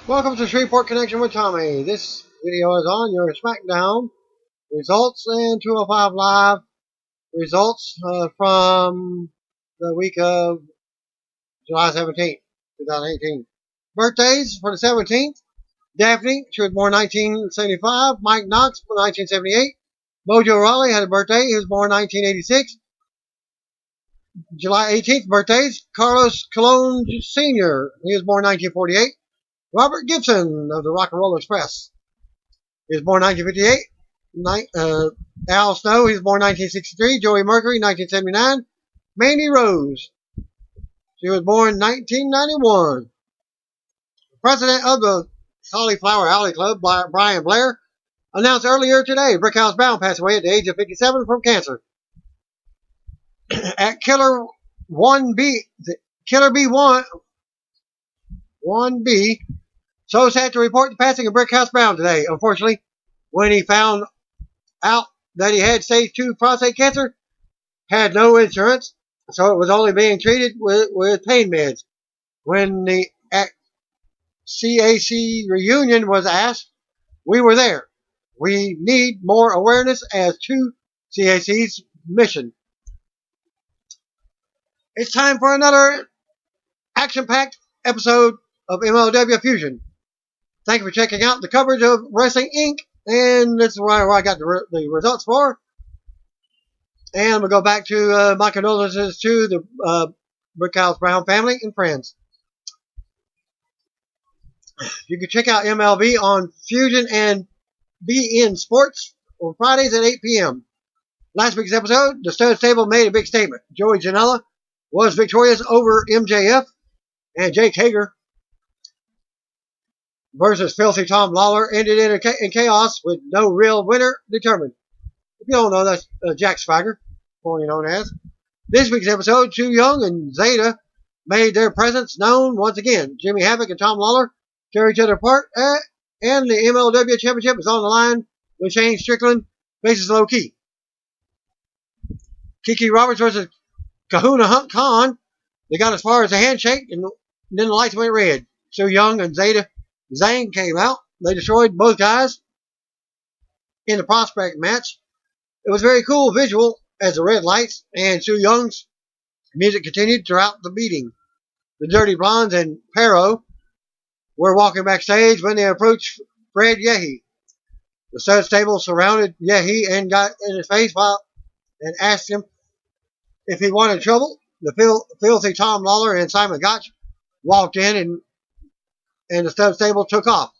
Welcome to Shreveport Connection with Tommy. This video is on your SmackDown results and 205 Live results from the week of July 17th, 2018. Birthdays for the 17th. Daphne, she was born 1975. Mike Knox, born 1978. Mojo Rawley had a birthday. He was born 1986. July 18th birthdays. Carlos Colon Sr. He was born 1948. Robert Gibson of the Rock and Roll Express. He was born 1958. Al Snow, he was born 1963. Joey Mercury, 1979. Mandy Rose, she was born 1991. The president of the Cauliflower Alley Club, Brian Blair, announced earlier today Brickhouse Brown passed away at the age of 57 from cancer. At Killer B1B, so sad to report the passing of Brickhouse Brown today. Unfortunately, when he found out that he had stage 2 prostate cancer, had no insurance, so it was only being treated with pain meds. When the CAC reunion was asked, we were there. We need more awareness as to CAC's mission. It's time for another action-packed episode of MLW Fusion. Thank you for checking out the coverage of Wrestling Inc. And this is where I got the results for. And we'll go back to my condolences to the Brickhouse Brown family and friends. You can check out MLB on Fusion and BEin Sports on Fridays at 8 p.m. Last week's episode, the Stud Stable made a big statement. Joey Janela was victorious over MJF, and Jake Hager versus Filthy Tom Lawler ended in chaos with no real winner determined. If you don't know, that's Jack Swagger, formerly known as. This week's episode, Su Yung and Zeta made their presence known once again. Jimmy Havoc and Tom Lawler tear each other apart, and the MLW Championship is on the line with Shane Strickland faces Low Key. Kiki Roberts versus Kahuna Hunt Khan. They got as far as a handshake, and then the lights went red. Su Yung and Zeta Zane came out. They destroyed both guys in the prospect match. It was a very cool visual as the red lights and Su Young's music continued throughout the meeting. The Dirty Blondes and Pero were walking backstage when they approached Fred Yehi. The Stud Stable surrounded Yehi and got in his face and asked him if he wanted trouble. The Filthy Tom Lawler and Simon Gotch walked in and the Stud Stable took off.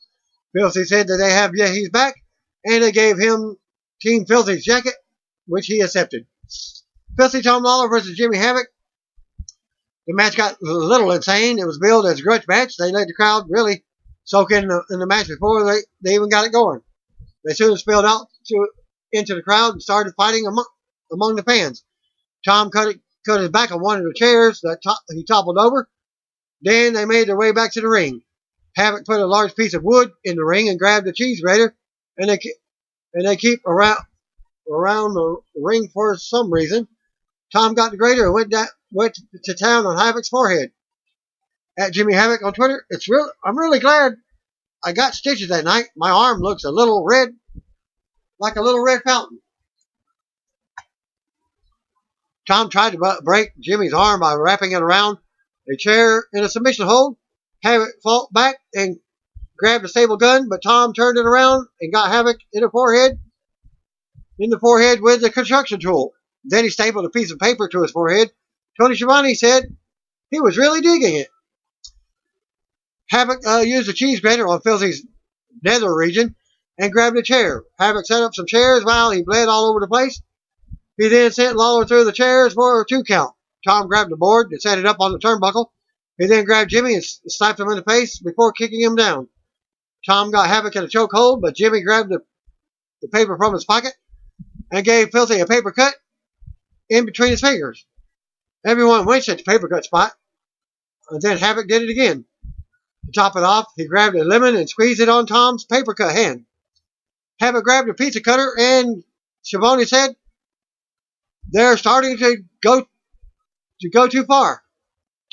Filthy said that they have Yehi's back, and they gave him Team Filthy's jacket, which he accepted. Filthy Tom Lawler versus Jimmy Havoc. The match got a little insane. It was billed as a grudge match. They let the crowd really soak in the match before they even got it going. They soon spilled out into the crowd and started fighting among the fans. Tom cut his back on one of the chairs that he toppled over. Then they made their way back to the ring. Havoc put a large piece of wood in the ring and grabbed the cheese grater, and they keep around the ring for some reason. Tom got the grater and went to town on Havoc's forehead. At Jimmy Havoc on Twitter, I'm really glad I got stitches that night. My arm looks a little red, like a little red fountain. Tom tried to break Jimmy's arm by wrapping it around a chair in a submission hold. Havoc fought back and grabbed a stable gun, but Tom turned it around and got Havoc in the forehead with the construction tool. Then he stapled a piece of paper to his forehead. Tony Schiavone said he was really digging it. Havoc used a cheese grater on Filthy's nether region and grabbed a chair. Havoc set up some chairs while he bled all over the place. He then sent Lawler through the chairs for a 2 count. Tom grabbed the board and set it up on the turnbuckle. He then grabbed Jimmy and slapped him in the face before kicking him down. Tom got Havoc in a chokehold, but Jimmy grabbed the paper from his pocket and gave Filthy a paper cut in between his fingers. Everyone winced at the paper cut spot, and then Havoc did it again. To top it off, he grabbed a lemon and squeezed it on Tom's paper cut hand. Havoc grabbed a pizza cutter, and Schiavone said, "They're starting to go too far."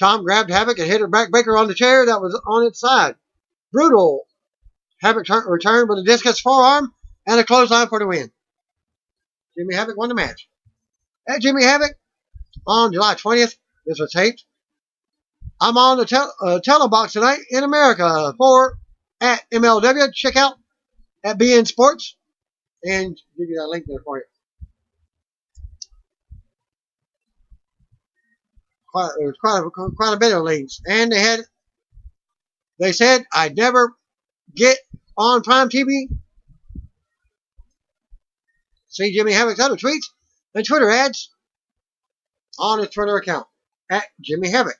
Tom grabbed Havoc and hit her backbreaker on the chair that was on its side. Brutal. Havoc returned with a discus forearm and a clothesline for the win. Jimmy Havoc won the match. At Jimmy Havoc on July 20th, this was taped. I'm on the telebox tonight in America for at MLW. Check out at BEin Sports and give you that link there for you. Quite a bit of links, and they said I'd never get on Prime TV. See Jimmy Havoc's other tweets and Twitter ads on his Twitter account at Jimmy Havoc.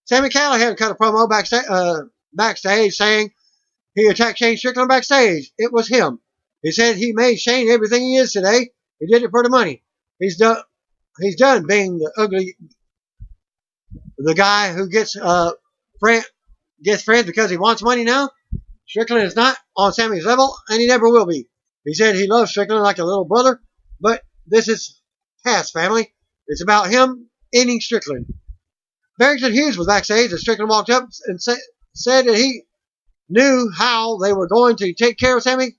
Sami Callihan cut a promo backstage saying he attacked Shane Strickland backstage. It was him. He said he made Shane everything he is today. He did it for the money. He's done being the guy who gets friends because he wants money now. Strickland is not on Sami's level, and he never will be. He said he loves Strickland like a little brother, but this is past family. It's about him ending Strickland. Barrington Hughes was backstage as Strickland walked up and said that he knew how they were going to take care of Sami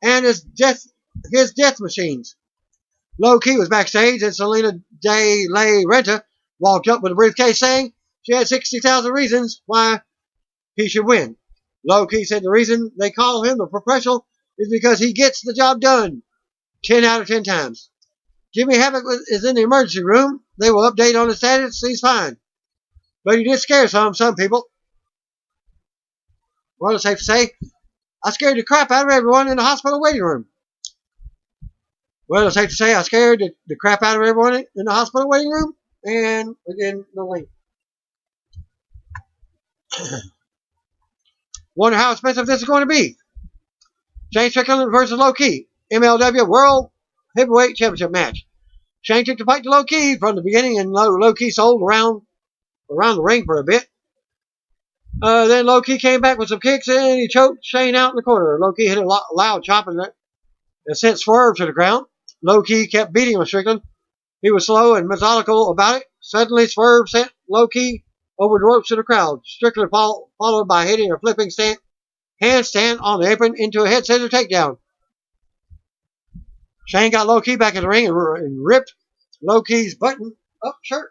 and his death machines. Low Key was backstage and Selena De La Renta walked up with a briefcase saying she had 60,000 reasons why he should win. Low Key said the reason they call him the professional is because he gets the job done 10 out of 10 times. Jimmy Havoc is in the emergency room. They will update on the status. He's fine. But he did scare some people. Well, it's safe to say, I scared the crap out of everyone in the hospital waiting room. Well, it's safe to say I scared the crap out of everyone in the hospital waiting room. And again, the link. Wonder how expensive this is going to be. Shane Strickland versus Low Key. MLW World Heavyweight Championship match. Shane took the fight to Low Key from the beginning, and Low Key sold around the ring for a bit. Then Low Key came back with some kicks, and he choked Shane out in the corner. Low Key hit a loud chop and sent Swerve to the ground. Low Key kept beating with Strickland. He was slow and methodical about it. Suddenly, Swerve sent Low Key over the ropes to the crowd. Strickland followed by hitting a flipping handstand on the apron into a head scissor takedown. Shane got Low Key back in the ring and ripped Low Key's button-up shirt.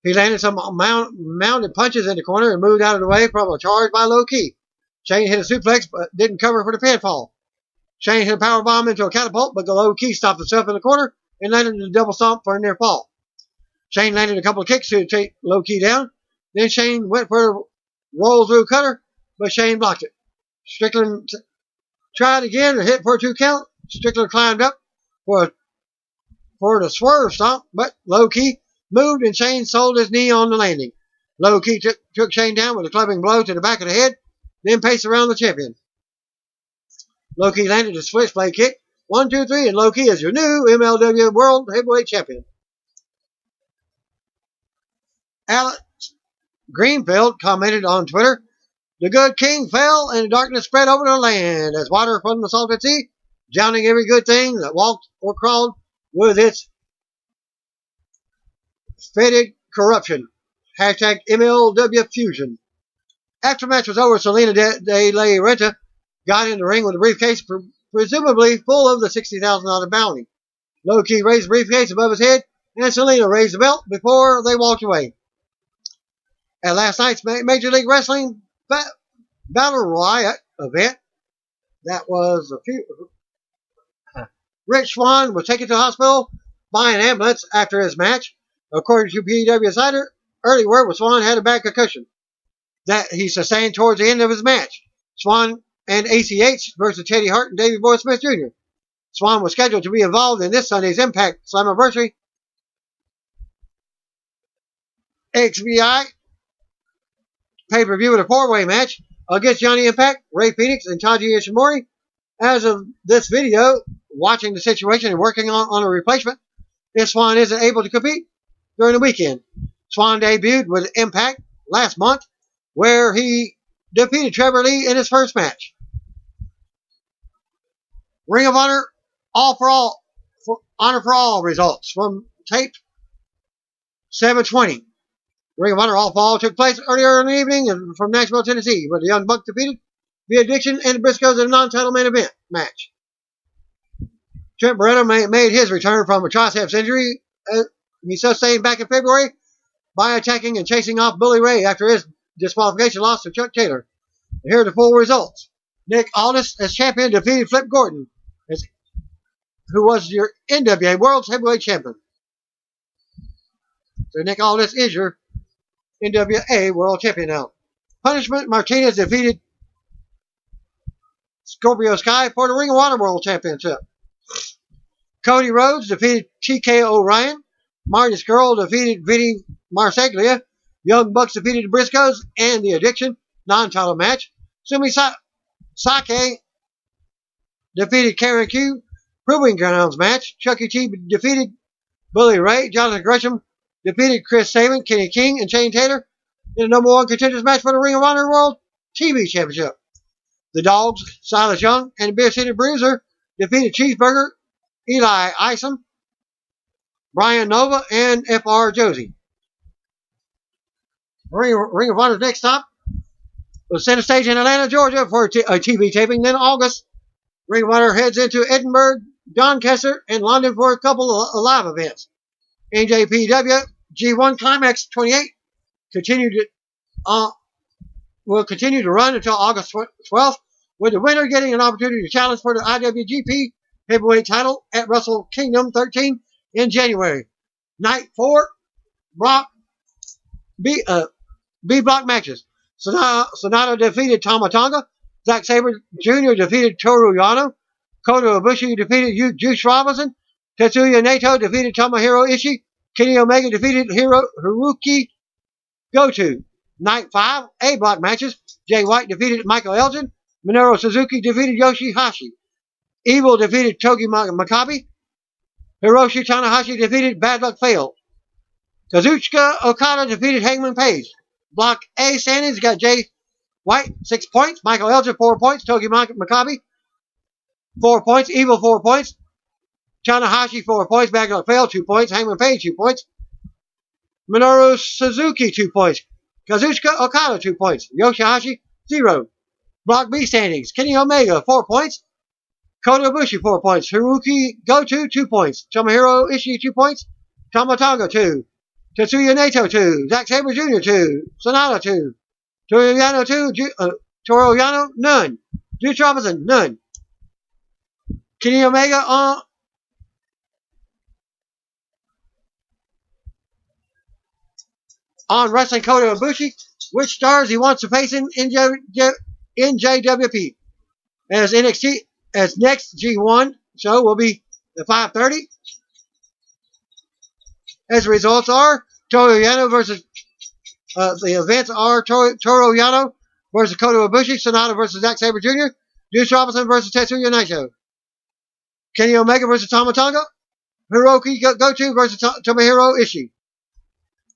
He landed some mounted punches in the corner and moved out of the way from a charge by Low Key. Shane hit a suplex but didn't cover for the pinfall. Shane hit a powerbomb into a catapult, but Low Key stopped himself in the corner and landed a double stomp for a near fall. Shane landed a couple of kicks to take Low Key down. Then Shane went for a roll-through cutter, but Shane blocked it. Strickland tried again and hit for a 2 count. Strickland climbed up for the swerve stomp, but Low Key moved and Shane sold his knee on the landing. Low Key took Shane down with a clubbing blow to the back of the head, then paced around the champion. Low Key landed a switchblade kick. 1, 2, 3, and Low Key is your new MLW World Heavyweight Champion. Alex Greenfield commented on Twitter, "The good king fell and the darkness spread over the land as water from the salted sea, drowning every good thing that walked or crawled with its fetid corruption. Hashtag MLW Fusion." After the match was over, Selena De La Renta got in the ring with a briefcase, presumably full of the $60,000 bounty. Low Key raised the briefcase above his head, and Selena raised the belt before they walked away. At last night's Major League Wrestling Battle Riot event, that was Rich Swann was taken to the hospital by an ambulance after his match. According to PW Insider, early word was Swann had a bad concussion that he sustained towards the end of his match. Swann and ACH versus Teddy Hart and Davey Boy Smith Jr. Swann was scheduled to be involved in this Sunday's Impact Slammiversary XVI pay-per-view with a 4-way match against Johnny Impact, Ray Phoenix, and Taji Ishimori. As of this video, watching the situation and working on a replacement, if Swann isn't able to compete during the weekend. Swann debuted with Impact last month, where he defeated Trevor Lee in his first match. Ring of Honor Honor for All results from tape 720. Ring of Honor All Fall took place earlier in the evening from Nashville, Tennessee, where the Young Bucks defeated the Addiction and the Briscoes in a non-title main event match. Trent Beretta made his return from a triceps injury he sustained back in February by attacking and chasing off Bully Ray after his disqualification loss to Chuck Taylor. Here are the full results. Nick Aldis, as champion, defeated Flip Gordon, who was your NWA World Heavyweight Champion. So Nick Aldis is your NWA World Champion now. Punishment Martinez defeated Scorpio Sky for the Ring of Honor World Championship. Cody Rhodes defeated TK O'Ryan. Marty Scurll defeated Vinny Marseglia. Young Bucks defeated the Briscoes and the Addiction non-title match. Sumi Sake defeated Karen Q. Proving Grounds match. Chucky T defeated Bully Ray. Jonathan Gresham defeated Chris Sabin, Kenny King, and Shane Taylor in the #1 contenders match for the Ring of Honor World TV Championship. The Dogs, Silas Young, and Beer City Bruiser defeated Cheeseburger, Eli Isom, Brian Nova, and FR Josie. Ring of Honor's next stop was center stage in Atlanta, Georgia for a TV taping. Then August, Ring of Honor heads into Edinburgh, Doncaster, and London for a couple of live events. NJPW G1 Climax 28 will continue to run until August 12th, with the winner getting an opportunity to challenge for the IWGP Heavyweight title at Wrestle Kingdom 13 in January. Night 4, B block matches. Sonata defeated Tama Tonga. Zack Sabre Jr. defeated Toru Yano. Kota Ibushi defeated Juice Robinson. Tetsuya Naito defeated Tomohiro Ishii. Kenny Omega defeated Hiroki Goto. Night 5, A block matches. Jay White defeated Michael Elgin. Minoru Suzuki defeated Yoshihashi. Evil defeated Togi Makabe. Hiroshi Tanahashi defeated Bad Luck Fale. Kazuchika Okada defeated Hangman Page. Block A standings got Jay White 6 points. Michael Elgin 4 points. Togi Makabe 4 points. Evil 4 points. Tanahashi 4 points. Bad Luck Fale 2 points. Hangman Page 2 points. Minoru Suzuki 2 points. Kazuchika Okada 2 points. Yoshihashi 0. Block B standings. Kenny Omega 4 points. Kota Ibushi 4 points. Hiroki Goto 2 points. Tomohiro Ishii 2 points. Tama Tonga 2. Tetsuya Naito 2. Zack Sabre Jr. 2. Sonata 2. Toru Yano 2. Toru Yano none. Juice Robinson none. Kenny Omega on Wrestling Kota Ibushi, which stars he wants to face in NJWP. As next G1 show will be at 5:30. As the results are, Toru Yano versus the events are Toru Yano versus Kota Ibushi, Sonata versus Zack Sabre Jr., Juice Robinson versus Tetsuya Naito, Kenny Omega versus Tama Tonga, Hiroki Goto versus Tomohiro Ishii.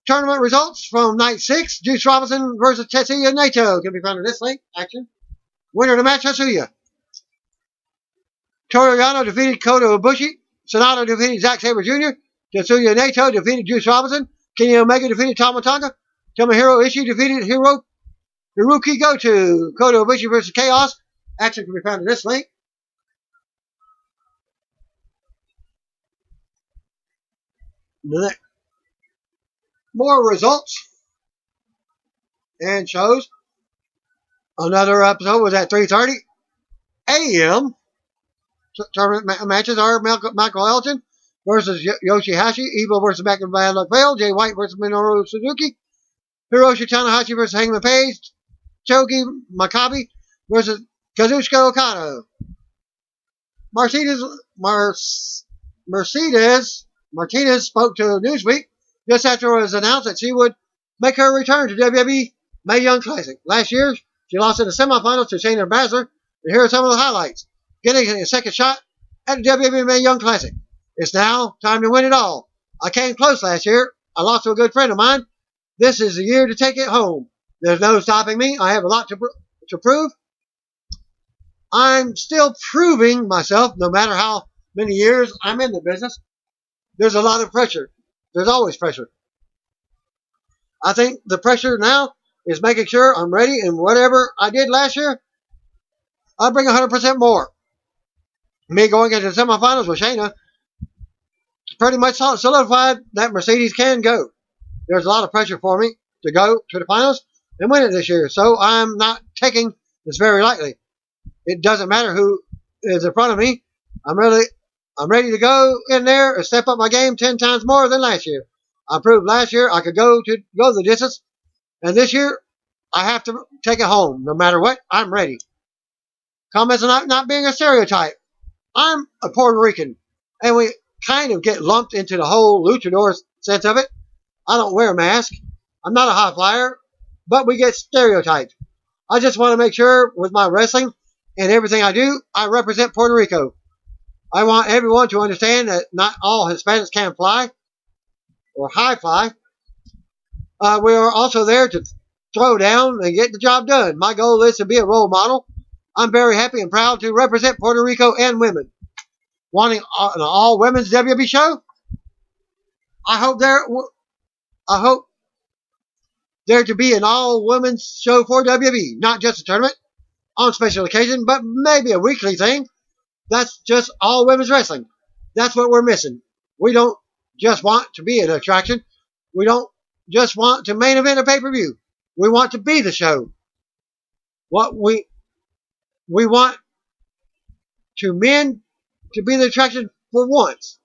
Tournament results from Night 6, Juice Robinson versus Tetsuya Naito can be found in this link. Action. Winner of the match, Tetsuya. Toru Yano defeated Kota Ibushi. Sonata defeated Zack Sabre Jr. Tetsuya Naito defeated Juice Robinson. Kenny Omega defeated Tama Tonga. Tomohiro Ishii defeated Hiroki Goto. Kota Ibushi versus Chaos. Action can be found in this link. More results and shows. Another episode was at 3:30 a.m. Tournament matches are Michael Elgin versus Yoshihashi, Evil versus Bad Luck Fale, Jay White versus Minoru Suzuki, Hiroshi Tanahashi versus Hangman Page, Togi Makabe versus Kazuchika Okada. Martinez spoke to Newsweek just after it was announced that she would make her return to WWE Mae Young Classic. Last year, she lost in the semifinals to Shayna Baszler, and here are some of the highlights. Getting a second shot at the WWE Mae Young Classic. It's now time to win it all. I came close last year. I lost to a good friend of mine. This is the year to take it home. There's no stopping me. I have a lot to prove. I'm still proving myself no matter how many years I'm in the business. There's a lot of pressure. There's always pressure. I think the pressure now is making sure I'm ready, and whatever I did last year, I'll bring 100% more. Me going into the semifinals with Shayna pretty much solidified that Mercedes can go. There's a lot of pressure for me to go to the finals and win it this year, so I'm not taking this very lightly. It doesn't matter who is in front of me. I'm ready to go in there and step up my game 10 times more than last year. I proved last year I could go the distance, and this year I have to take it home. No matter what, I'm ready. Comments on not being a stereotype. I'm a Puerto Rican, and we kind of get lumped into the whole luchador sense of it. I don't wear a mask. I'm not a high flyer, but we get stereotyped. I just want to make sure with my wrestling and everything I do, I represent Puerto Rico. I want everyone to understand that not all Hispanics can fly or high fly. We are also there to throw down and get the job done. My goal is to be a role model. I'm very happy and proud to represent Puerto Rico and women. Wanting an all-women's WWE show? I hope there to be an all-women's show for WWE, not just a tournament on special occasion, but maybe a weekly thing. That's just all women's wrestling. That's what we're missing. We don't just want to be an attraction. We don't just want to main event a pay-per-view. We want to be the show. What we want to men to be the attraction for once.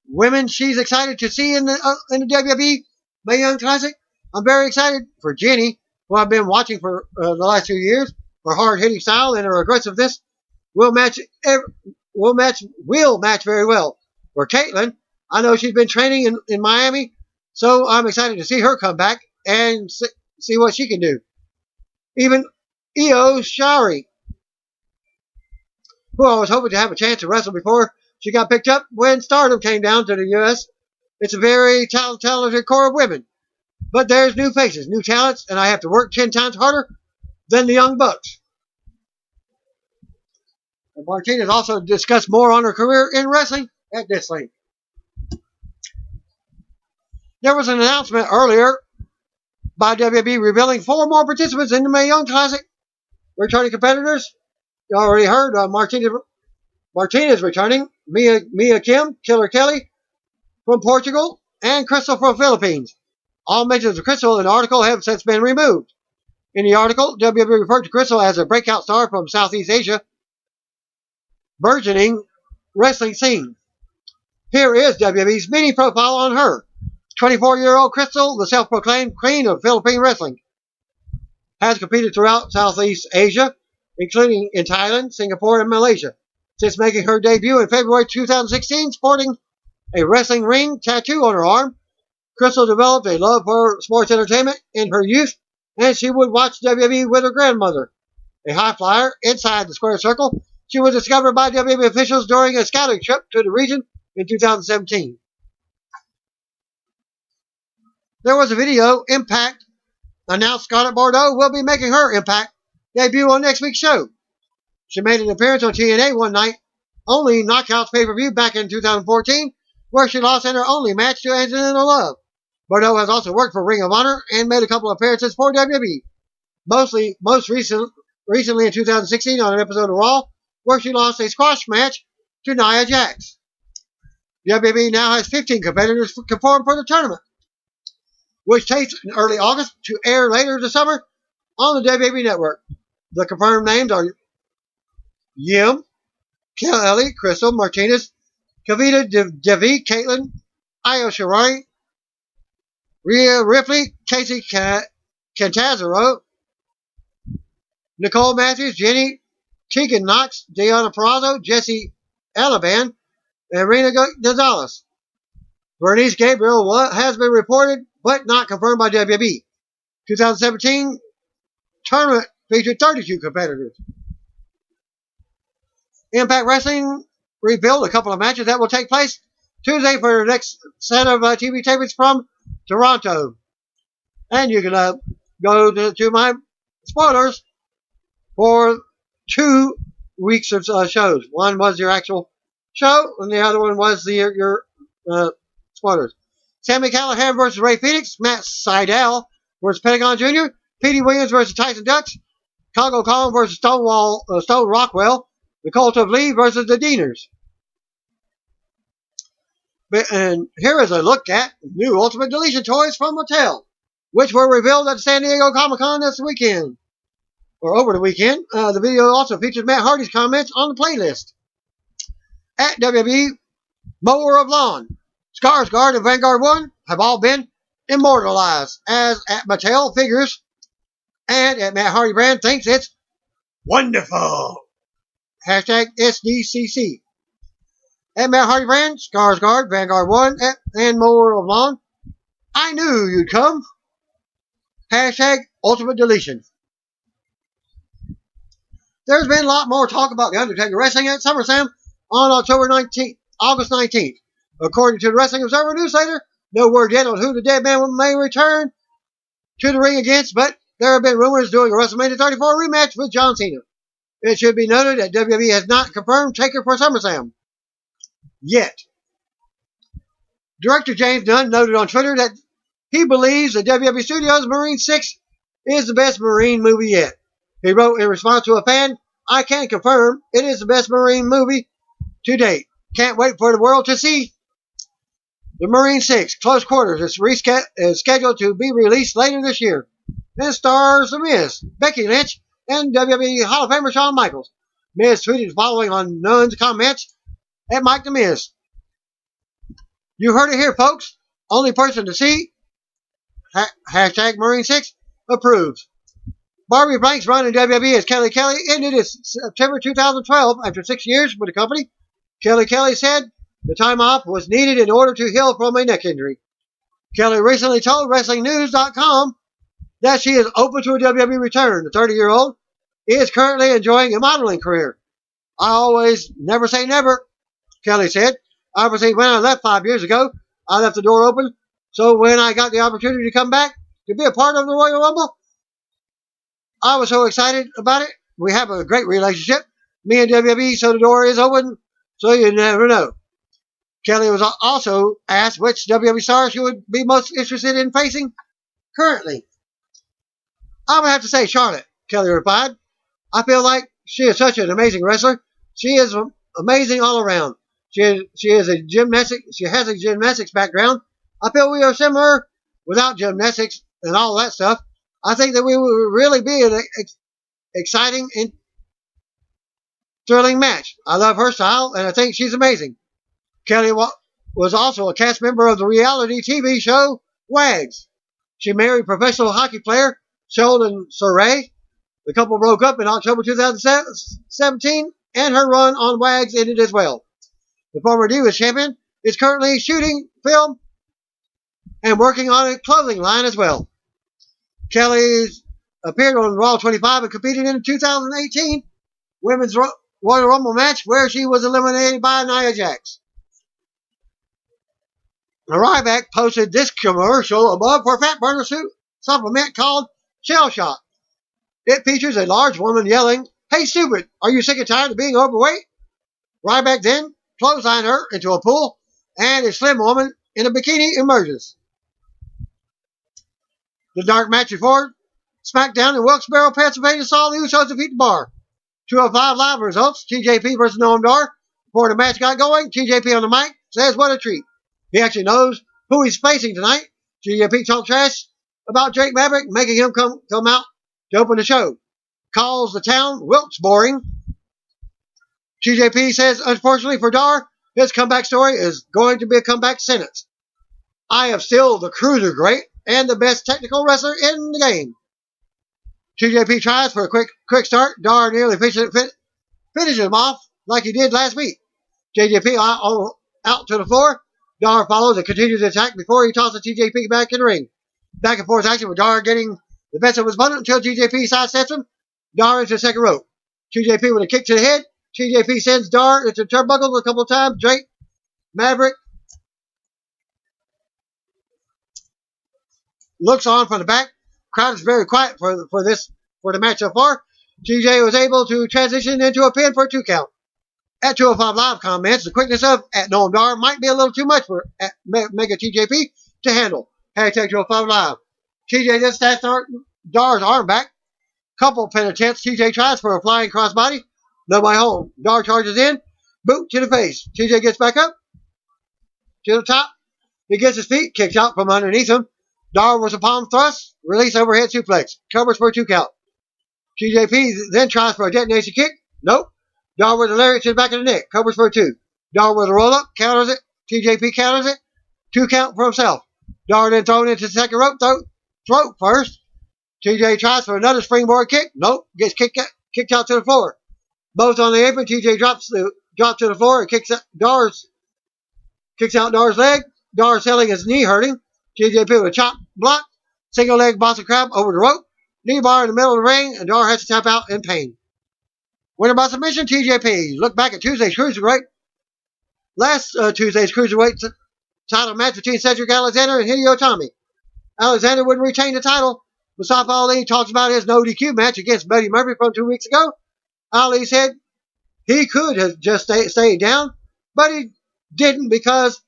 Women she's excited to see in the WWE Mae Young Classic. I'm very excited for Jenny, who I've been watching for the last 2 years. Her hard-hitting style and her aggressiveness will match very well. For Caitlyn, I know she's been training in Miami, so I'm excited to see her come back and see what she can do. Even Io Shirai, who I was hoping to have a chance to wrestle before she got picked up when Stardom came down to the U.S. It's a very talented core of women. But there's new faces, new talents, and I have to work 10 times harder than the Young Bucks. And Martinez also discussed more on her career in wrestling at this link. There was an announcement earlier by WWE revealing 4 more participants in the Mae Young Classic. Returning competitors. You already heard Martinez returning. Mia Kim, Killer Kelly from Portugal, and Crystal from Philippines. All mentions of Crystal in the article have since been removed. In the article, WWE referred to Crystal as a breakout star from Southeast Asia, burgeoning wrestling scene. Here is WWE's mini profile on her. 24-year-old Crystal, the self-proclaimed queen of Philippine wrestling, has competed throughout Southeast Asia, including in Thailand, Singapore, and Malaysia. Since making her debut in February 2016, sporting a wrestling ring tattoo on her arm, Crystal developed a love for sports entertainment in her youth, and she would watch WWE with her grandmother. A high flyer inside the square circle, she was discovered by WWE officials during a scouting trip to the region in 2017. There was a video. Impact announced Scarlett Bordeaux will be making her Impact debut on next week's show. She made an appearance on TNA one night only Knockouts pay-per-view back in 2014, where she lost in her only match to Angelina Love. Bordeaux has also worked for Ring of Honor and made a couple of appearances for WWE. Most recently in 2016 on an episode of Raw, where she lost a squash match to Nia Jax. WWE now has 15 competitors confirmed for the tournament, which takes in early August to air later this summer on the WWE Network. The confirmed names are Yim, Kelly, Crystal, Martinez, Kavita Devi, Caitlyn, Io Shirai, Rhea Ripley, Casey Catanzaro, Nicole Matthews, Jenny, Tegan Knox, Deonna Purrazzo, Jessie Elaban, and Rena Gonzalez. Bernice Gabriel has been reported but not confirmed by WWE. 2017 tournament featured 32 competitors. Impact Wrestling revealed a couple of matches that will take place Tuesday for the next set of TV tapings from Toronto. And you can go to my spoilers for 2 weeks of shows. One was your actual show, and the other one was your spoilers. Sammy Callahan versus Ray Phoenix. Matt Sydal versus Pentagon Jr. Petey Williams versus Tyson Dux. Congo Kong versus Stone Rockwell. The Cult of Lee versus the Deaners. And here is a look at new Ultimate Deletion toys from Mattel, which were revealed at San Diego Comic-Con this weekend, or over the weekend. The video also features Matt Hardy's comments on the playlist. At WWE, Mower of Lawn, Skarsgård, and Vanguard 1 have all been immortalized as at Mattel figures, and at Matt Hardy brand thinks it's wonderful. Hashtag SDCC. At Matt Hardy brand, Skarsgård, Vanguard 1, and Mower of Lawn. I knew you'd come. Hashtag Ultimate Deletion. There's been a lot more talk about the Undertaker wrestling at SummerSlam on August 19th. According to the Wrestling Observer newsletter, no word yet on who the dead man may return to the ring against, but there have been rumors doing a WrestleMania 34 rematch with John Cena. It should be noted that WWE has not confirmed Taker for SummerSlam yet. Director James Dunn noted on Twitter that he believes the WWE Studios' Marine 6 is the best Marine movie yet. He wrote in response to a fan, I can confirm it is the best Marine movie to date. Can't wait for the world to see. The Marine 6, Close Quarters, is scheduled to be released later this year. And stars The Miz, Becky Lynch, and WWE Hall of Famer Shawn Michaels. Miz tweeted following on Nunn's comments at Mike the Miz. You heard it here, folks. Only person to see. Hashtag Marine 6 approves. Barbie Blank's run in WWE as Kelly Kelly ended in September 2012 after 6 years with the company. Kelly Kelly said the time off was needed in order to heal from a neck injury. Kelly recently told WrestlingNews.com that she is open to a WWE return. The 30-year-old is currently enjoying a modeling career. I always never say never, Kelly said. Obviously, when I left 5 years ago, I left the door open. So when I got the opportunity to come back to be a part of the Royal Rumble, I was so excited about it. We have a great relationship, me and WWE, so the door is open, so you never know. Kelly was also asked which WWE star she would be most interested in facing currently. I would have to say Charlotte, Kelly replied. I feel like she is such an amazing wrestler. She is amazing all around. She has a gymnastics background. I feel we are similar without gymnastics and all that stuff. I think that we will really be an exciting and thrilling match. I love her style, and I think she's amazing. Kelly was also a cast member of the reality TV show Wags. She married professional hockey player Sheldon Surrey. The couple broke up in October 2017, and her run on Wags ended as well. The former Divas champion is currently shooting film and working on a clothing line as well. Kelly appeared on Raw 25 and competed in the 2018 Women's Royal Rumble match where she was eliminated by Nia Jax. Ryback posted this commercial above for a fat burner supplement called Shell Shock. It features a large woman yelling, "Hey stupid, are you sick and tired of being overweight?" Ryback then clotheslined her into a pool, and a slim woman in a bikini emerges. The dark match before SmackDown in Wilkes-Barre, Pennsylvania saw the Usos defeat the Bar. 205 Live results, TJP versus Noam Dar. Before the match got going, TJP on the mic says what a treat. He actually knows who he's facing tonight. TJP talked trash about Drake Maverick, making him come out to open the show. Calls the town Wilkes boring. TJP says, unfortunately for Dar, his comeback story is going to be a comeback sentence. I am still the cruiser great and the best technical wrestler in the game. TJP tries for a quick start. Dar nearly finishes him off like he did last week. TJP out to the floor. Dar follows and continues the attack before he tosses TJP back in the ring. Back and forth action with Dar getting the best of his opponent until TJP sidesteps him. Dar into the second rope. TJP with a kick to the head. TJP sends Dar into turnbuckles a couple of times. Drake Maverick looks on from the back. Crowd is very quiet for the match so far. TJ was able to transition into a pin for a 2 count. At 205 Live comments, the quickness of at Noam Dar might be a little too much for Mega TJP. to handle. Hashtag 205 Live. TJ then snaps Dar's arm back. Couple pin attempts. TJ tries for a flying crossbody. Nobody home. Dar charges in. Boot to the face. TJ gets back up to the top. He gets his feet, kicks out from underneath him. Dar was a palm thrust. Release overhead suplex. Covers for a 2 count. TJP then tries for a detonation kick. Nope. Dar with a lariat to the back of the neck. Covers for a 2. Dar with a roll up. Counters it. TJP counters it. 2 count for himself. Dar then thrown into the second rope. Throat first. TJ tries for another springboard kick. Nope. Gets kicked out to the floor. Both on the apron. TJ drops to the floor and kicks out Dar's leg. Dar selling his knee hurting. TJP with a chop block. Single leg Boston Crab over the rope. Knee bar in the middle of the ring. And Dar has to tap out in pain. Winner by submission, TJP. Look back at Tuesday's Cruiserweight. Last Tuesday's Cruiserweight title match between Cedric Alexander and Hideo Itami. Alexander wouldn't retain the title. Mustafa Ali talks about his no DQ match against Buddy Murphy from 2 weeks ago. Ali said he could have just stayed down, but he didn't because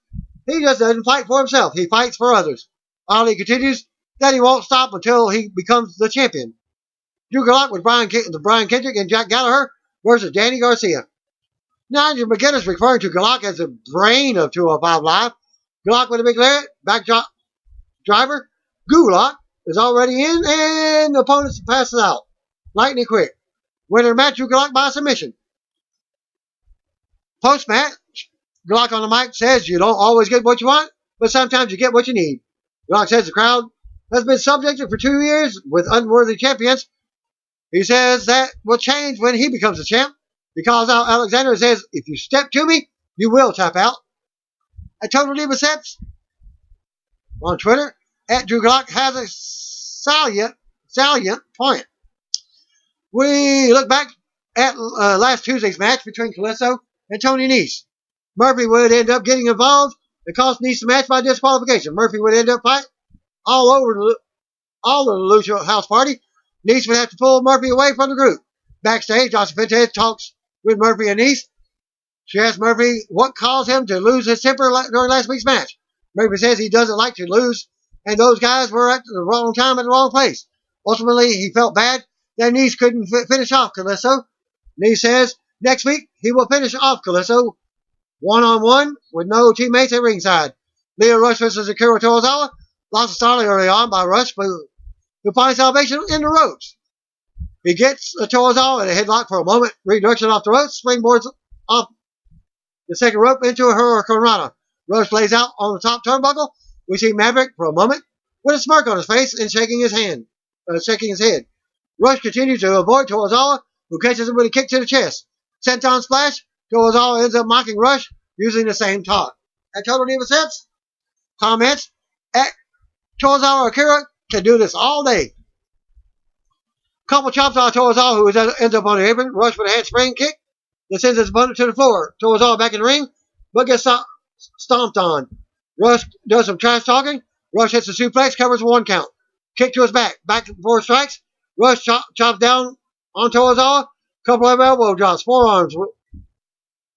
he just doesn't fight for himself. He fights for others. Ali continues that he won't stop until he becomes the champion. Drew Gulak with Brian Kendrick and Jack Gallagher versus Danny Garcia. Nigel McGuinness referring to Gulak as the brain of 205 Live. Gulak with a big lariat, backdrop driver. Gulak is already in, and the opponents passing out. Lightning quick. Winner match, Drew Gulak by submission. Post-match, Gulak on the mic says you don't always get what you want, but sometimes you get what you need. Gulak says the crowd has been subjected for 2 years with unworthy champions. He says that will change when he becomes a champ. He calls out Alexander and says, if you step to me, you will tap out. I totally accept. On Twitter, at Drew Gulak has a salient point. We look back at last Tuesday's match between Kalisto and Tony Nese. Murphy would end up getting involved and cost Nese the match by disqualification. Murphy would end up fighting all of the Lucha House Party. Nese would have to pull Murphy away from the group. Backstage, Austin Fintez talks with Murphy and Nese. She asks Murphy what caused him to lose his temper during last week's match. Murphy says he doesn't like to lose, and those guys were at the wrong time at the wrong place. Ultimately, he felt bad that Nese couldn't finish off Kalisto. Nese says next week he will finish off Kalisto one-on-one with no teammates at ringside. Leo Rush versus Akira Tozawa. Lost the style early on by Rush, who finds salvation in the ropes. He gets Tozawa in a headlock for a moment, redirection off the ropes, springboards off the second rope into a Hurricane Rana. Rush lays out on the top turnbuckle. We see Maverick for a moment with a smirk on his face and shaking his head. Rush continues to avoid Tozawa, who catches him with a kick to the chest. Senton splash. Tozawa ends up mocking Rush using the same taunt. At Total Diva Sets, comments at Tozawa Akira can do this all day. Couple chops on Tozawa, who ends up on the apron. Rush with a handspring kick that sends his opponent to the floor. Tozawa back in the ring, but gets stomped on. Rush does some trash talking. Rush hits a suplex, covers 1 count. Kick to his back. Back and forth strikes. Rush chops down on Tozawa. Couple of elbow drops. Forearms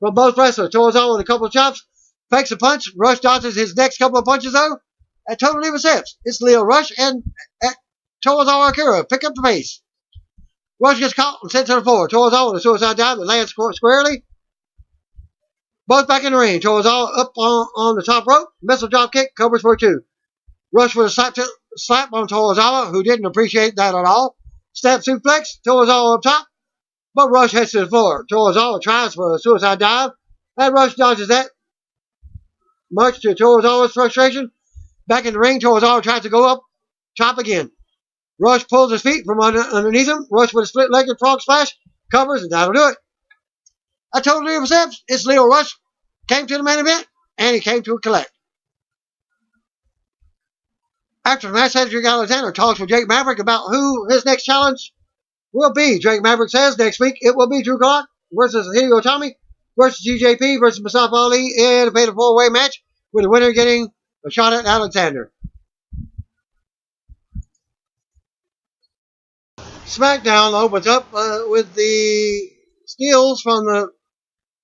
from both wrestlers. Tozawa with a couple of chops. Fakes a punch. Rush dodges his next couple of punches, though. At Total Diva Sets, it's Leo Rush and at Tozawa Akira. Pick up the pace. Rush gets caught and sent to the floor. Tozawa with a suicide dive that lands squarely. Both back in the ring. Tozawa up on the top rope. Missile drop kick. Covers for 2. Rush with a slap on Tozawa, who didn't appreciate that at all. Step suplex. Tozawa up top. But Rush heads to the floor. Tozawa tries for a suicide dive. And Rush dodges that. Much to Tozawa's frustration. Back in the ring. Tozawa tries to go up top again. Rush pulls his feet from underneath him. Rush with a split-legged frog splash. Covers, and that'll do it. I totally accept. It's Leo Rush. Came to the main event, and he came to collect. After the match, Cedric Alexander talks with Jake Maverick about who his next challenge will be. Jake Maverick says next week it will be Drew Gulak versus Hideo Itami versus TJP versus Mustafa Ali in a fatal 4-way match, with the winner getting a shot at Alexander. SmackDown opens up with the steals from the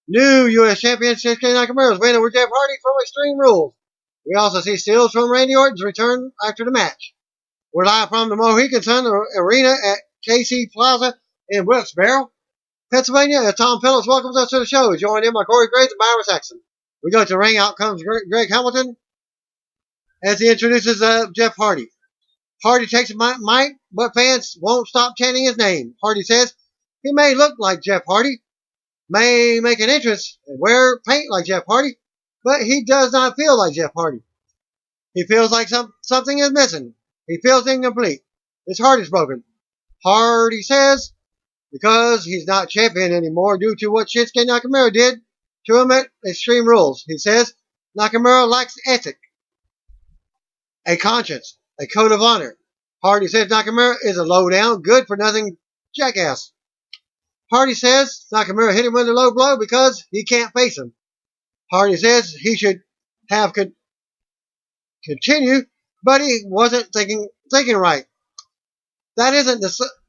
new U.S. champion, Shinsuke Nakamura's win over Jeff Hardy from Extreme Rules. We also see stills from Randy Orton's return after the match. We're live from the Mohegan Sun Arena at KC Plaza in Wilkes-Barre, Pennsylvania, as Tom Phillips welcomes us to the show, joined in by Corey Graves and Byron Saxon. We go to the ring. Out comes Greg Hamilton as he introduces Jeff Hardy. Hardy takes a mic, but fans won't stop chanting his name. Hardy says he may look like Jeff Hardy, may make an entrance and wear paint like Jeff Hardy, but he does not feel like Jeff Hardy. He feels like something is missing. He feels incomplete. His heart is broken. Hardy says because he's not champion anymore due to what Shinsuke Nakamura did to him at Extreme Rules. He says Nakamura lacks ethic, a conscience, a code of honor. Hardy says Nakamura is a low-down, good-for-nothing jackass. Hardy says Nakamura hit him with a low blow because he can't face him. Hardy says he should have continue, but he wasn't thinking right. That isn't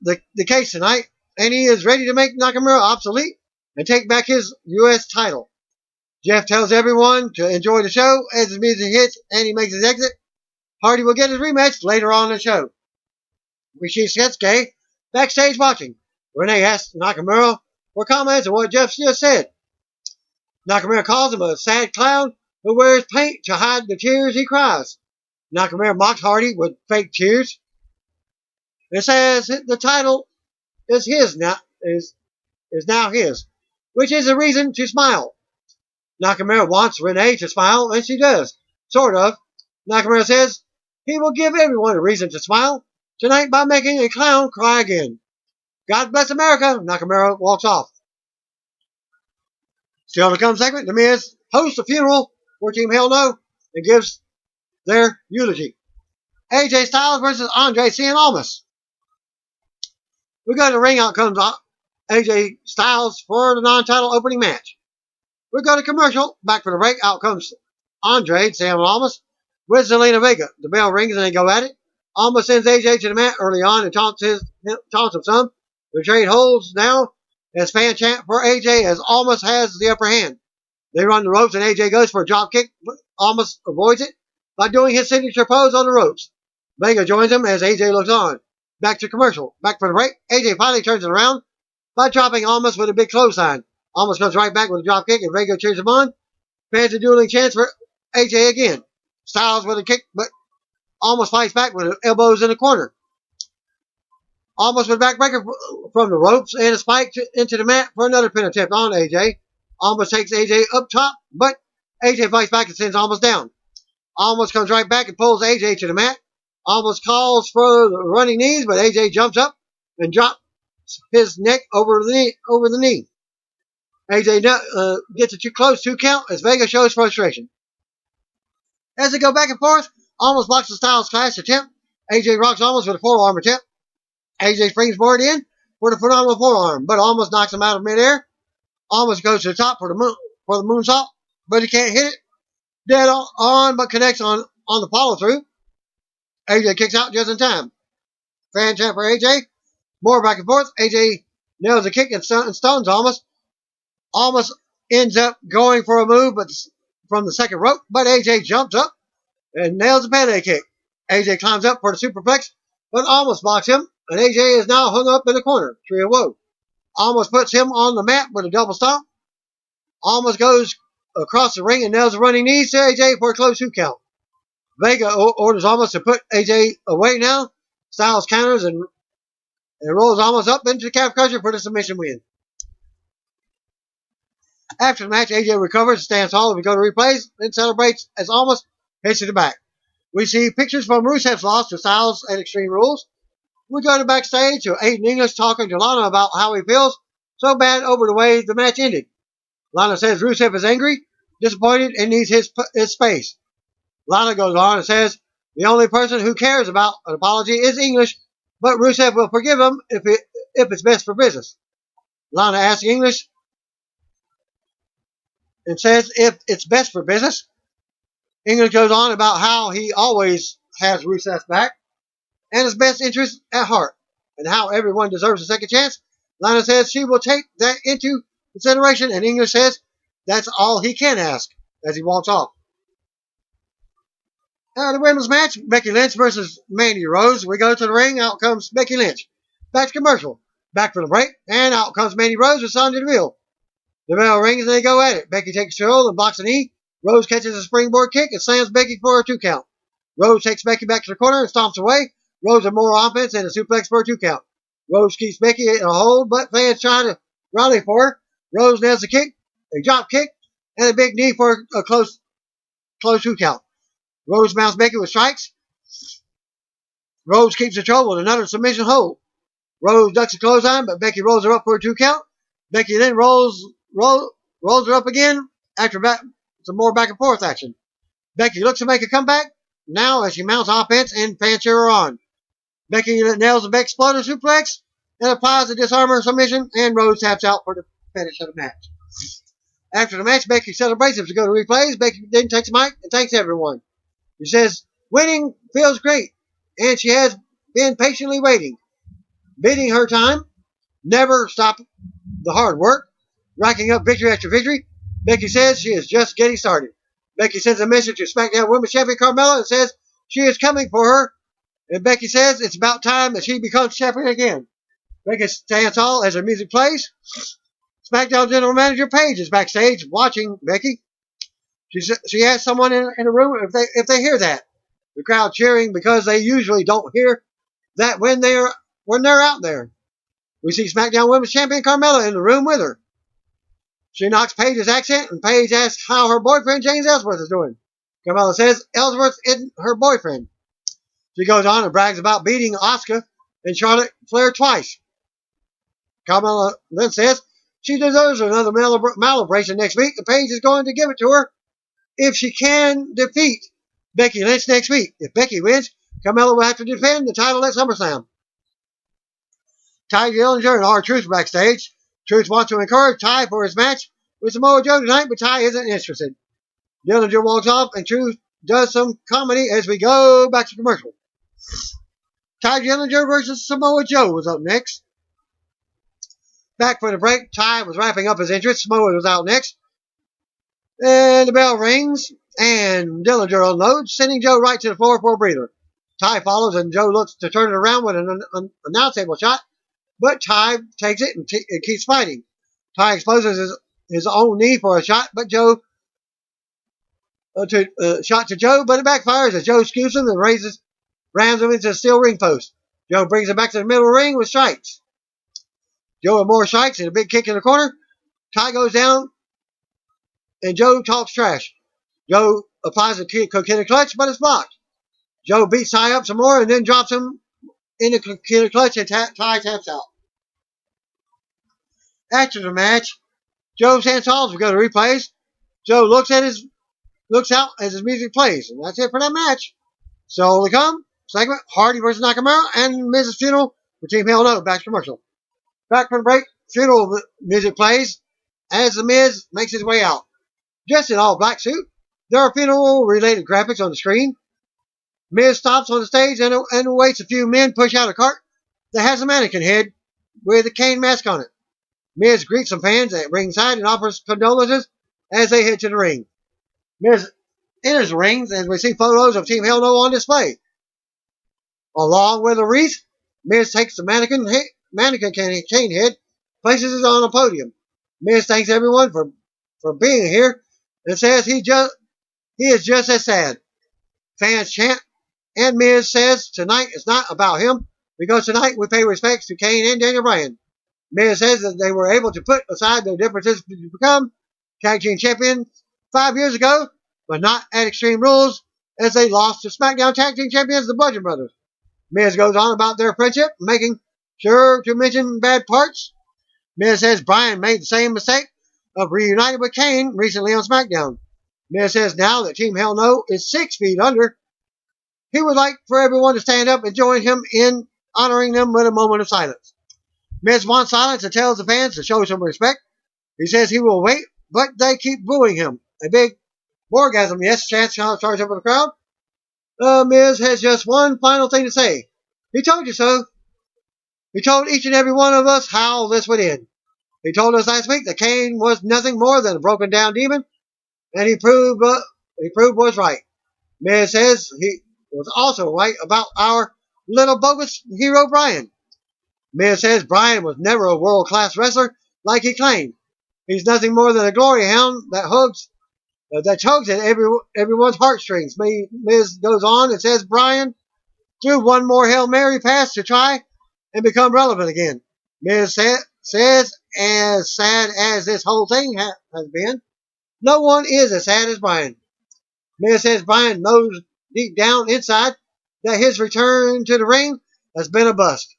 the case tonight, and he is ready to make Nakamura obsolete and take back his U.S. title. Jeff tells everyone to enjoy the show as his music hits and he makes his exit. Hardy will get his rematch later on in the show. We see Shinsuke backstage watching. Renee asks Nakamura for comments on what Jeff just said. Nakamura calls him a sad clown who wears paint to hide the tears he cries. Nakamura mocks Hardy with fake tears. It says the title is now his, which is a reason to smile. Nakamura wants Renee to smile, and she does. Sort of. Nakamura says he will give everyone a reason to smile tonight by making a clown cry again. God bless America. Nakamura walks off. Still to come segment, The Miz hosts a funeral for Team Hell No and gives their eulogy. AJ Styles versus Andre Cien Almas. We go to the ring. Out comes AJ Styles for the non-title opening match. We go to commercial. Back for the break. Out comes Andre Cien Almas with Zelina Vega. The bell rings and they go at it. Almas sends AJ to the mat early on and taunts him some. The trade holds now as fan chant for AJ as Almas has the upper hand. They run the ropes and AJ goes for a drop kick, but Almas avoids it by doing his signature pose on the ropes. Vega joins him as AJ looks on. Back to commercial. Back for the break. AJ finally turns it around by dropping Almas with a big clothesline. Almas comes right back with a drop kick and Vega cheers him on. Fans are dueling chants for AJ again. Styles with a kick, but Almas fights back with elbows in the corner. Almas with backbreaker from the ropes and a spike into the mat for another pin attempt on AJ. Almas takes AJ up top, but AJ fights back and sends Almas down. Almas comes right back and pulls AJ to the mat. Almas calls for the running knees, but AJ jumps up and drops his neck over the knee. AJ gets a too close 2 count as Vega shows frustration. As they go back and forth, Almas blocks the Styles Clash attempt. AJ rocks Almas with a forearm attempt. AJ springboard in for the phenomenal forearm, but Almas knocks him out of midair. Almas goes to the top for the moonsault, but he can't hit it dead on, but connects on the follow through. AJ kicks out just in time. Fan chant for AJ. More back and forth. AJ nails a kick and stuns Almas. Almas ends up going for a move, but from the second rope, but AJ jumps up and nails a payday kick. AJ climbs up for the superplex, but Almas blocks him, and AJ is now hung up in the corner. Tree of Woe. Almas puts him on the mat with a double stomp. Almas goes across the ring and nails a running knee to AJ for a close 2 count. Vega orders Almas to put AJ away now. Styles counters and rolls Almas up into the calf crusher for the submission win. After the match, AJ recovers, stands tall, and we go to replays, then celebrates as Almas heads to the back. We see pictures from Rusev's loss to Styles at Extreme Rules. We go to backstage to Aiden English talking to Lana about how he feels so bad over the way the match ended. Lana says Rusev is angry, disappointed, and needs his space. Lana goes on and says the only person who cares about an apology is English, but Rusev will forgive him if it's best for business. Lana asks English and says if it's best for business. English goes on about how he always has Rusev's back and his best interest at heart, and how everyone deserves a second chance. Lana says she will take that into consideration, and English says that's all he can ask as he walks off. The women's match, Becky Lynch versus Mandy Rose. We go to the ring. Out comes Becky Lynch. Back to commercial. Back for the break. And out comes Mandy Rose with Sonya Deville. The bell rings and they go at it. Becky takes control and blocks a knee. Rose catches a springboard kick and slams Becky for a 2 count. Rose takes Becky back to the corner and stomps away. Rose with more offense and a suplex for a 2 count. Rose keeps Becky in a hold, but fans try to rally for her. Rose nails a kick, a drop kick, and a big knee for a close 2 count. Rose mounts Becky with strikes. Rose keeps control with another submission hold. Rose ducks a clothesline, but Becky rolls her up for a 2 count. Becky then rolls her up again after some more back and forth action. Becky looks to make a comeback now as she mounts offense and fans cheer her on. Becky nails a back exploder suplex and applies a disarmer submission, and Rose taps out for the finish of the match. After the match, Becky celebrates as we go to replays. Becky then takes the mic and thanks everyone. She says, winning feels great, and she has been patiently waiting, bidding her time, never stop the hard work, racking up victory after victory. Becky says she is just getting started. Becky sends a message to SmackDown Women's Champion Carmella and says she is coming for her, and Becky says it's about time that she becomes champion again. Becky stands tall as her music plays. SmackDown General Manager Paige is backstage watching Becky. She asks someone in the room if they hear that. The crowd cheering because they usually don't hear that when they're out there. We see SmackDown Women's Champion Carmella in the room with her. She knocks Paige's accent, and Paige asks how her boyfriend James Ellsworth is doing. Carmella says Ellsworth isn't her boyfriend. She goes on and brags about beating Asuka and Charlotte Flair twice. Carmella then says she deserves another malibration next week, and Paige is going to give it to her if she can defeat Becky Lynch next week. If Becky wins, Carmella will have to defend the title at SummerSlam. Ty Dillinger and R-Truth backstage. Truth wants to encourage Ty for his match with Samoa Joe tonight, but Ty isn't interested. Dillinger walks off, and Truth does some comedy as we go back to commercial. Ty Dillinger versus Samoa Joe was up next. Back for the break, Ty was wrapping up his entrance. Samoa was out next. And the bell rings, and Dillinger unloads, sending Joe right to the floor for a breather. Ty follows, and Joe looks to turn it around with an announce table shot, but Ty takes it and keeps fighting. Ty exposes his own knee for a shot, but Joe shot to Joe, but it backfires as Joe scoops him and rams him into the steel ring post. Joe brings him back to the middle of the ring with strikes. Joe with more strikes and a big kick in the corner. Ty goes down, and Joe talks trash. Joe applies a coquina clutch, but it's blocked. Joe beats Ty up some more and then drops him in the coquina clutch, and Ty taps out. After the match, Joe stands tall as we go to replays. Joe looks out as his music plays, and that's it for that match. So we come segment Hardy versus Nakamura and Miz's funeral for Team Hell No. Back to commercial. Back from the break, funeral music plays as the Miz makes his way out. Dressed in all black suit, there are funeral-related graphics on the screen. Miz stops on the stage and waits a few men push out a cart that has a mannequin head with a Cain mask on it. Miz greets some fans at ringside and offers condolences as they head to the ring. Miz enters the ring as we see photos of Team Hell No on display. Along with a wreath, Miz takes the mannequin Cain head, places it on a podium. Miz thanks everyone for being here and says he is just as sad. Fans chant, and Miz says tonight is not about him because tonight we pay respects to Cain and Daniel Bryan. Miz says that they were able to put aside their differences to become tag team champions 5 years ago, but not at Extreme Rules as they lost to SmackDown tag team champions, the Bludgeon Brothers. Miz goes on about their friendship, making sure to mention bad parts. Miz says Bryan made the same mistake of reuniting with Cain recently on SmackDown. Miz says now that Team Hell No is 6 feet under, he would like for everyone to stand up and join him in honoring them with a moment of silence. Miz wants silence and tells the fans to show some respect. He says he will wait, but they keep booing him. A big orgasm, yes, chance charge over the crowd. Miz has just one final thing to say. He told you so. He told each and every one of us how this would end. He told us last week that Cain was nothing more than a broken down demon, and he proved was right. Miz says he was also right about our little bogus hero Brian. Miz says Brian was never a world-class wrestler like he claimed. He's nothing more than a glory hound that tugs at everyone's heartstrings. Miz goes on and says Brian threw one more Hail Mary pass to try and become relevant again. Miz says, as sad as this whole thing has been, no one is as sad as Brian. Miz says Brian knows deep down inside that his return to the ring has been a bust.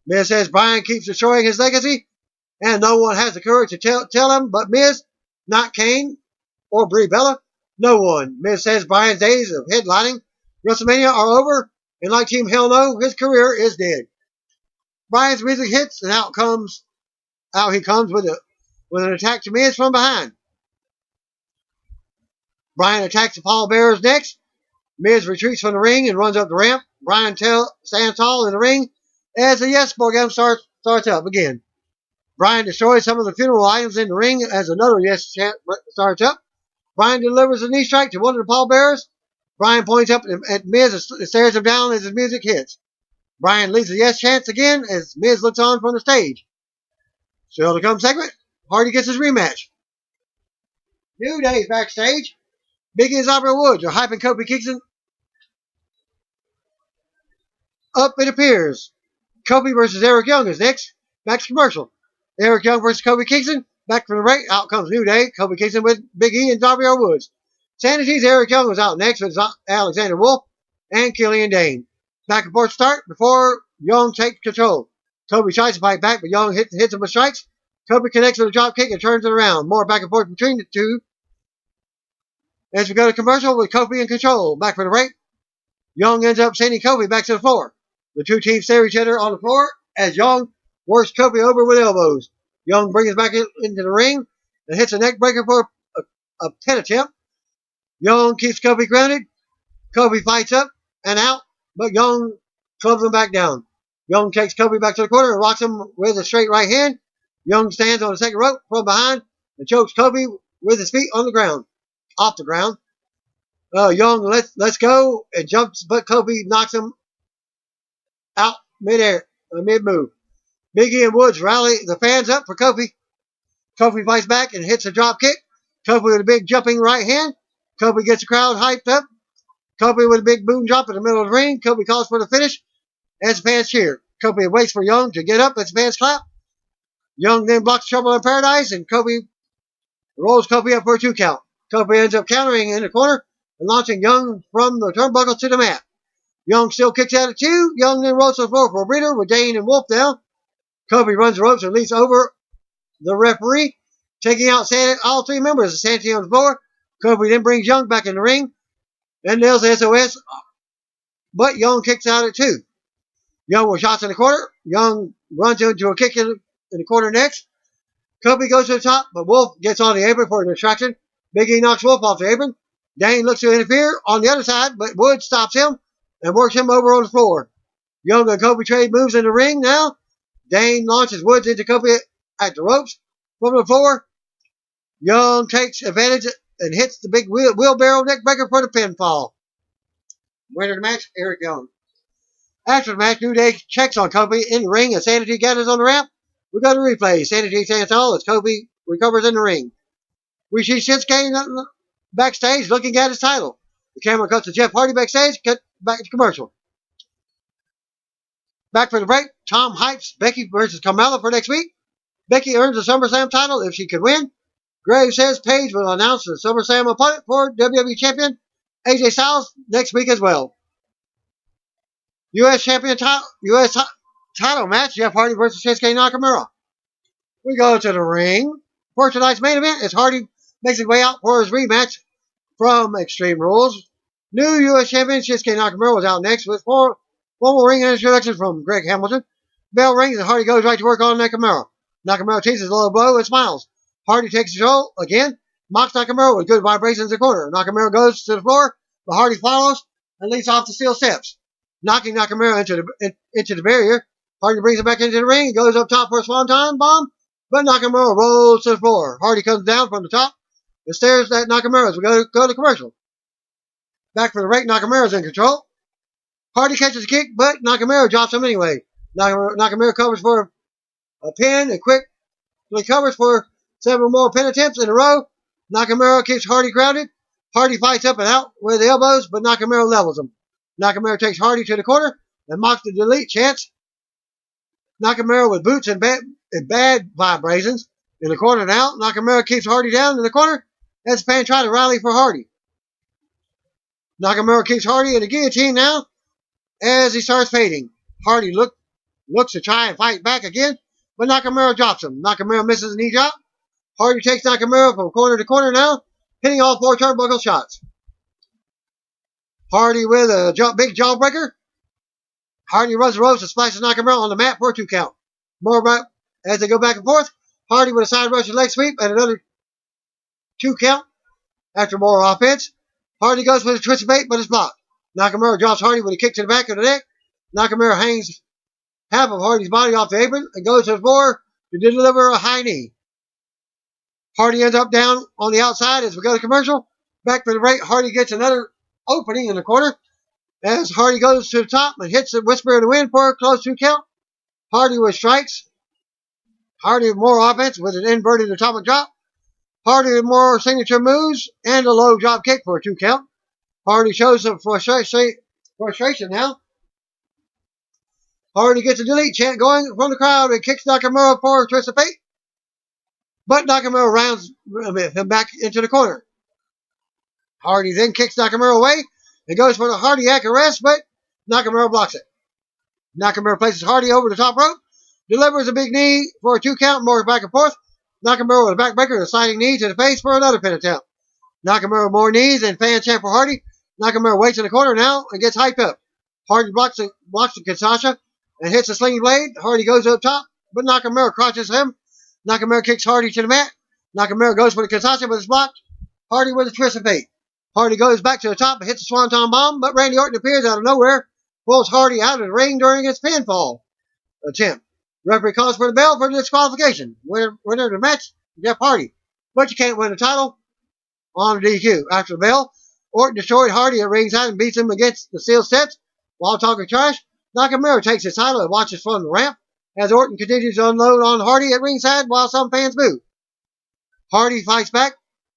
Miz says Brian keeps destroying his legacy, and no one has the courage to tell him but Miz, not Cain or Brie Bella. No one. Miz says Brian's days of headlining WrestleMania are over, and like Team Hell No, his career is dead. Brian's music hits, and out he comes with an attack to Miz from behind. Brian attacks the pallbearers next. Miz retreats from the ring and runs up the ramp. Brian stands tall in the ring as the Yes program starts up again. Brian destroys some of the funeral items in the ring as another Yes chant starts up. Brian delivers a knee strike to one of the pallbearers. Brian points up at Miz and stares him down as his music hits. Brian leads the Yes chants again as Miz looks on from the stage. Still to come segment, Hardy gets his rematch. New Day's backstage. Big E and Xavier Woods are hyping Kofi Kingston up, it appears. Kofi versus Eric Young is next. Back to commercial. Eric Young versus Kofi Kingston. Back from the break. Out comes New Day. Kofi Kingston with Big E and Xavier Woods. Sanity's Eric Young was out next with Alexander Wolf and Killian Dane. Back and forth start before Young takes control. Kofi tries to fight back, but Young hits him with strikes. Kofi connects with a drop kick and turns it around. More back and forth between the two. As we go to commercial with Kofi in control. Back for the break. Young ends up sending Kofi back to the floor. The two teams stare each other on the floor as Young works Kofi over with elbows. Young brings back into the ring and hits a neck breaker for a pin attempt. Young keeps Kofi grounded. Kofi fights up and out, but Young clubs him back down. Young takes Kofi back to the corner and rocks him with a straight right hand. Young stands on the second rope from behind and chokes Kofi with his feet on the ground. Off the ground. Young let's go and jumps, but Kofi knocks him out mid-move. Big E and Woods rally the fans up for Kofi. Kofi fights back and hits a drop kick. Kofi with a big jumping right hand. Kofi gets the crowd hyped up. Kofi with a big boom drop in the middle of the ring. Kofi calls for the finish as the fans cheer. Kofi waits for Young to get up as the fans clap. Young then blocks Trouble in Paradise, and Kofi rolls Kofi up for a 2 count. Kofi ends up countering in the corner and launching Young from the turnbuckle to the mat. Young still kicks out at 2. Young then rolls to the floor for a breather with Dane and Wolf down. Kofi runs the ropes and leaps over the referee, taking out all 3 members of Sanity on the floor. Kofi then brings Young back in the ring and nails the SOS, but Young kicks out at 2. Young with shots in the corner. Young runs into a kick in the corner next. Kofi goes to the top, but Wolf gets on the apron for a distraction. Big E knocks Wolf off the apron. Dane looks to interfere on the other side, but Woods stops him and works him over on the floor. Young and Kofi trade moves in the ring now. Dane launches Woods into Kofi at the ropes from the floor. Young takes advantage and hits the big wheelbarrow neckbreaker for the pinfall. Winner of the match, Eric Young. After the match, New Day checks on Kofi in the ring as Sanity gathers on the ramp. We go to replay. Sanity stands tall as Kofi recovers in the ring. We see Shinsuke backstage looking at his title. The camera cuts to Jeff Hardy backstage, cut back to commercial. Back for the break, Tom hypes Becky versus Carmella for next week. Becky earns the SummerSlam title if she could win. Graves says Paige will announce the SummerSlam opponent for WWE Champion AJ Styles next week as well. U.S. title match, Jeff Hardy versus Shinsuke Nakamura. We go to the ring. For tonight's main event is Hardy makes his way out for his rematch from Extreme Rules. New U.S. Champion Shinsuke Nakamura was out next with formal ring introduction from Greg Hamilton. Bell rings and Hardy goes right to work on Nakamura. Nakamura teases a low blow and smiles. Hardy takes control again, mocks Nakamura with good vibrations in the corner. Nakamura goes to the floor, but Hardy follows and leads off the steel steps, knocking Nakamura into the barrier. Hardy brings him back into the ring and goes up top for a swanton bomb, but Nakamura rolls to the floor. Hardy comes down from the top and stares at Nakamura as we go to commercial. Back for the rake. Nakamura's in control. Hardy catches a kick, but Nakamura drops him anyway. Nakamura covers for a pin and quickly covers for several more pin attempts in a row. Nakamura keeps Hardy grounded. Hardy fights up and out with the elbows, but Nakamura levels him. Nakamura takes Hardy to the corner and mocks the delete chance. Nakamura with boots and bad vibrations in the corner now. Nakamura keeps Hardy down in the corner as fans try to rally for Hardy. Nakamura keeps Hardy in the guillotine now as he starts fading. Hardy looks to try and fight back again, but Nakamura drops him. Nakamura misses a knee drop. Hardy takes Nakamura from corner to corner now, hitting all 4 turnbuckle shots. Hardy with a big jawbreaker. Hardy runs the ropes and splashes Nakamura on the mat for a 2 count. More as they go back and forth. Hardy with a side Russian leg sweep and another 2 count. After more offense, Hardy goes for the twisted bait, but it's blocked. Nakamura drops Hardy with a kick to the back of the neck. Nakamura hangs half of Hardy's body off the apron and goes to the floor to deliver a high knee. Hardy ends up down on the outside as we go to commercial. Back for the break. Hardy gets another opening in the corner as Hardy goes to the top and hits the Whisper in the Wind for a close 2 count. Hardy with strikes. Hardy with more offense with an inverted atomic drop. Hardy with more signature moves and a low drop kick for a 2 count. Hardy shows some frustration now. Hardy gets a delete chant going from the crowd and kicks Nakamura for a twist of fate. But Nakamura rounds him back into the corner. Hardy then kicks Nakamura away and goes for the Hardy-ack arrest, but Nakamura blocks it. Nakamura places Hardy over the top rope, delivers a big knee for a 2 count, more back and forth. Nakamura with a backbreaker and a sliding knee to the face for another pin attempt. Nakamura more knees and fan chant for Hardy. Nakamura waits in the corner now and gets hyped up. Hardy blocks the Kinshasa and hits a slinging blade. Hardy goes up top, but Nakamura crotches him. Nakamura kicks Hardy to the mat. Nakamura goes for the Kinshasa, but it's blocked. Hardy with a twist of fate. Hardy goes back to the top and hits a Swanton Bomb, but Randy Orton appears out of nowhere, pulls Hardy out of the ring during his pinfall attempt. Referee calls for the bell for disqualification. Winner of the match, Jeff Hardy. But you can't win the title on the DQ. After the bell, Orton destroyed Hardy at ringside and beats him against the steel steps while talking trash. Nakamura takes his title and watches from the ramp as Orton continues to unload on Hardy at ringside while some fans boo. Hardy fights back,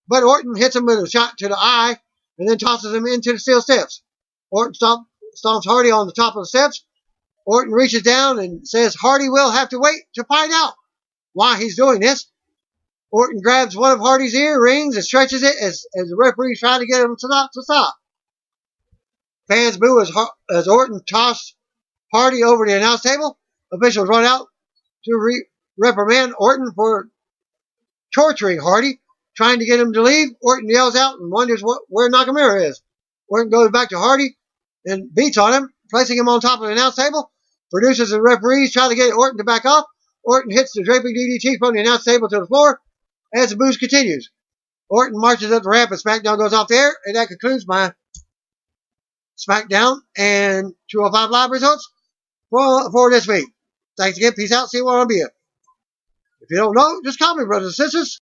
but Orton hits him with a shot to the eye and then tosses him into the steel steps. Orton stomps Hardy on the top of the steps. Orton reaches down and says Hardy will have to wait to find out why he's doing this. Orton grabs one of Hardy's earrings and stretches it as the referees try to get him to stop. Fans boo as Orton tosses Hardy over the announce table. Officials run out to reprimand Orton for torturing Hardy, trying to get him to leave. Orton yells out and wonders where Nakamura is. Orton goes back to Hardy and beats on him, placing him on top of the announce table. Producers and referees try to get Orton to back off. Orton hits the draping DDT from the announce table to the floor as the boost continues. Orton marches up the ramp and SmackDown goes off the air, and that concludes my SmackDown and 205 Live results for this week. Thanks again. Peace out. See you on BEin. If you don't know, just call me, brothers and sisters.